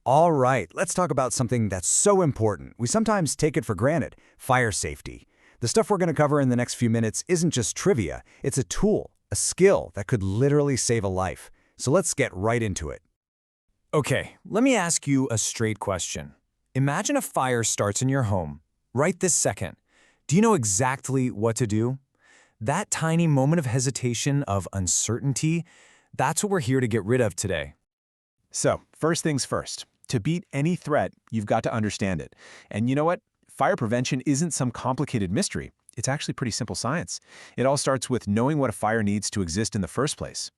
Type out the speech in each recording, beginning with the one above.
All right, let's talk about something that's so important. We sometimes take it for granted, fire safety. The stuff we're going to cover in the next few minutes isn't just trivia, it's a tool, a skill that could literally save a life. So let's get right into it. Okay, let me ask you a straight question. Imagine a fire starts in your home, right this second. Do you know exactly what to do? That tiny moment of hesitation, of uncertainty, that's what we're here to get rid of today. So, first things first. To beat any threat, you've got to understand it. And you know what? Fire prevention isn't some complicated mystery. It's actually pretty simple science. It all starts with knowing what a fire needs to exist in the first place.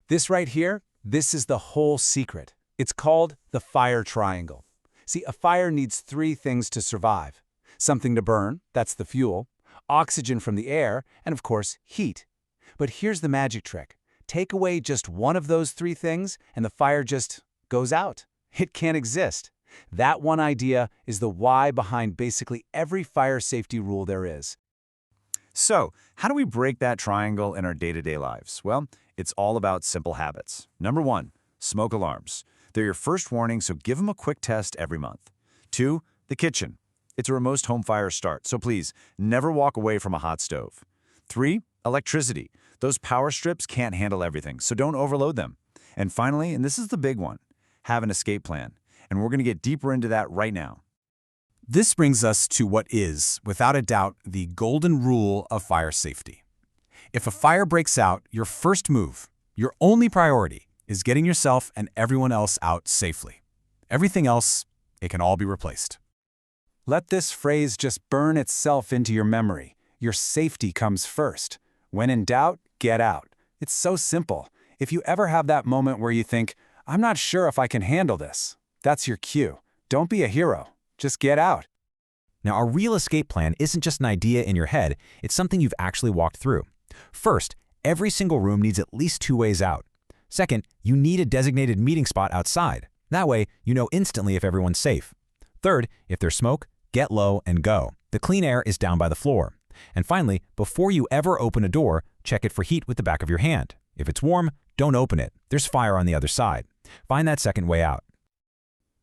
This right here, this is the whole secret. It's called the fire triangle. See, a fire needs three things to survive. Something to burn, that's the fuel, oxygen from the air, and of course, heat. But here's the magic trick. Take away just one of those three things, and the fire just goes out. It can't exist. That one idea is the why behind basically every fire safety rule there is. So, how do we break that triangle in our day-to-day lives? Well, it's all about simple habits. Number 1, smoke alarms. They're your first warning, so give them a quick test every month. 2, the kitchen. It's where most home fires start, so please, never walk away from a hot stove. 3, electricity. Those power strips can't handle everything, so don't overload them. And finally, and this is the big one, have an escape plan. And we're going to get deeper into that right now. This brings us to what is, without a doubt, the golden rule of fire safety. If a fire breaks out, your first move, your only priority, is getting yourself and everyone else out safely. Everything else, it can all be replaced. Let this phrase just burn itself into your memory. Your safety comes first. When in doubt, get out. It's so simple. If you ever have that moment where you think, I'm not sure if I can handle this, that's your cue. Don't be a hero. Just get out. Now, a real escape plan isn't just an idea in your head, it's something you've actually walked through. First, every single room needs at least 2 ways out. Second, you need a designated meeting spot outside. That way, you know instantly if everyone's safe. Third, if there's smoke, get low and go. The clean air is down by the floor. And finally, before you ever open a door, check it for heat with the back of your hand. If it's warm, don't open it. There's fire on the other side. Find that second way out.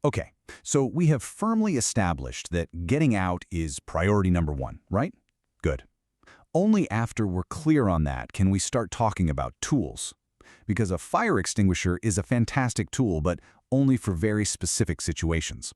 Okay, so we have firmly established that getting out is priority number 1, right? Good. Only after we're clear on that can we start talking about tools. Because a fire extinguisher is a fantastic tool, but only for very specific situations.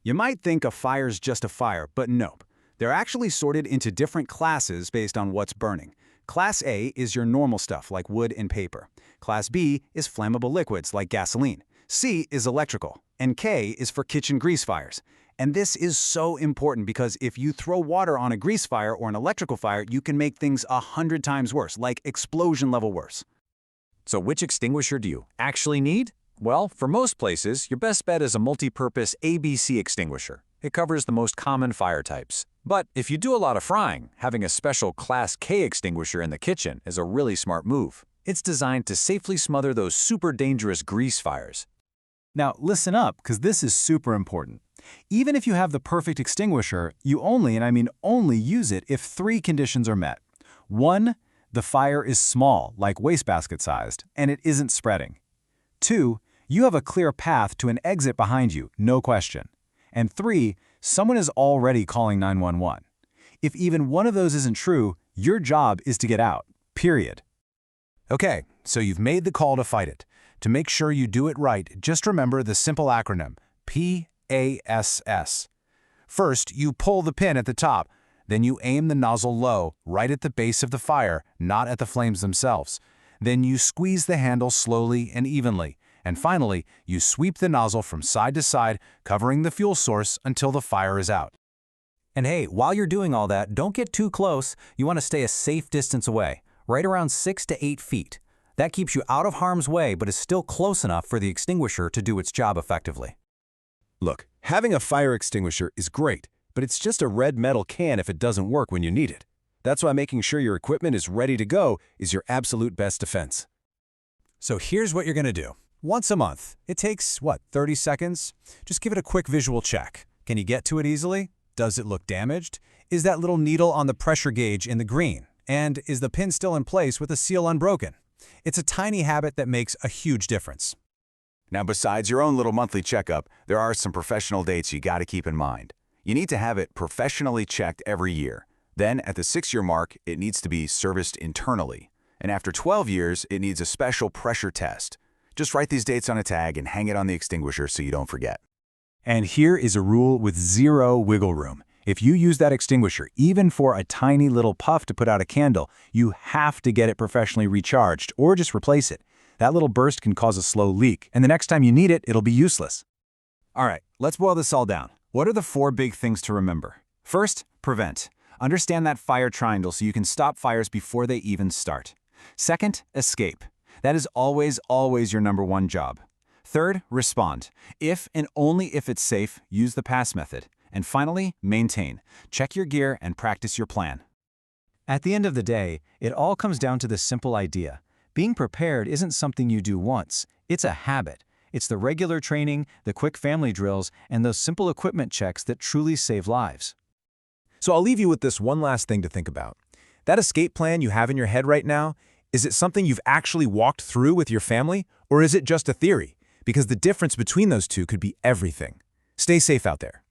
You might think a fire's just a fire, but nope. They're actually sorted into different classes based on what's burning. Class A is your normal stuff like wood and paper. Class B is flammable liquids like gasoline. C is electrical, and K is for kitchen grease fires. And this is so important because if you throw water on a grease fire or an electrical fire, you can make things 100 times worse, like explosion level worse. So which extinguisher do you actually need? Well, for most places, your best bet is a multi-purpose ABC extinguisher. It covers the most common fire types. But if you do a lot of frying, having a special Class K extinguisher in the kitchen is a really smart move. It's designed to safely smother those super dangerous grease fires. Now, listen up, because this is super important. Even if you have the perfect extinguisher, you only, and I mean only, use it if 3 conditions are met. 1, the fire is small, like wastebasket-sized, and it isn't spreading. 2, you have a clear path to an exit behind you, no question. And 3, someone is already calling 911. If even one of those isn't true, your job is to get out, period. Okay, so you've made the call to fight it. To make sure you do it right, just remember the simple acronym, PASS. First, you pull the pin at the top. Then you aim the nozzle low, right at the base of the fire, not at the flames themselves. Then you squeeze the handle slowly and evenly. And finally, you sweep the nozzle from side to side, covering the fuel source until the fire is out. And hey, while you're doing all that, don't get too close. You want to stay a safe distance away, right around 6 to 8 feet. That keeps you out of harm's way, but is still close enough for the extinguisher to do its job effectively. Look, having a fire extinguisher is great, but it's just a red metal can if it doesn't work when you need it. That's why making sure your equipment is ready to go is your absolute best defense. So here's what you're going to do. Once a month. It takes, 30 seconds? Just give it a quick visual check. Can you get to it easily? Does it look damaged? Is that little needle on the pressure gauge in the green? And is the pin still in place with the seal unbroken? It's a tiny habit that makes a huge difference. Now, besides your own little monthly checkup, there are some professional dates you got to keep in mind. You need to have it professionally checked every year. Then, at the 6-year mark, it needs to be serviced internally. And after 12 years, it needs a special pressure test. Just write these dates on a tag and hang it on the extinguisher so you don't forget. And here is a rule with zero wiggle room. If you use that extinguisher, even for a tiny little puff to put out a candle, you have to get it professionally recharged or just replace it. That little burst can cause a slow leak, and the next time you need it, it'll be useless. All right, let's boil this all down. What are the 4 big things to remember? First, prevent. Understand that fire triangle so you can stop fires before they even start. Second, escape. That is always your number 1 job. Third, respond. If and only if it's safe, use the pass method. And finally, maintain. Check your gear and practice your plan. At the end of the day, it all comes down to this simple idea. Being prepared isn't something you do once. It's a habit. It's the regular training, the quick family drills, and those simple equipment checks that truly save lives. So I'll leave you with this one last thing to think about. That escape plan you have in your head right now, is it something you've actually walked through with your family, or is it just a theory? Because the difference between those two could be everything. Stay safe out there.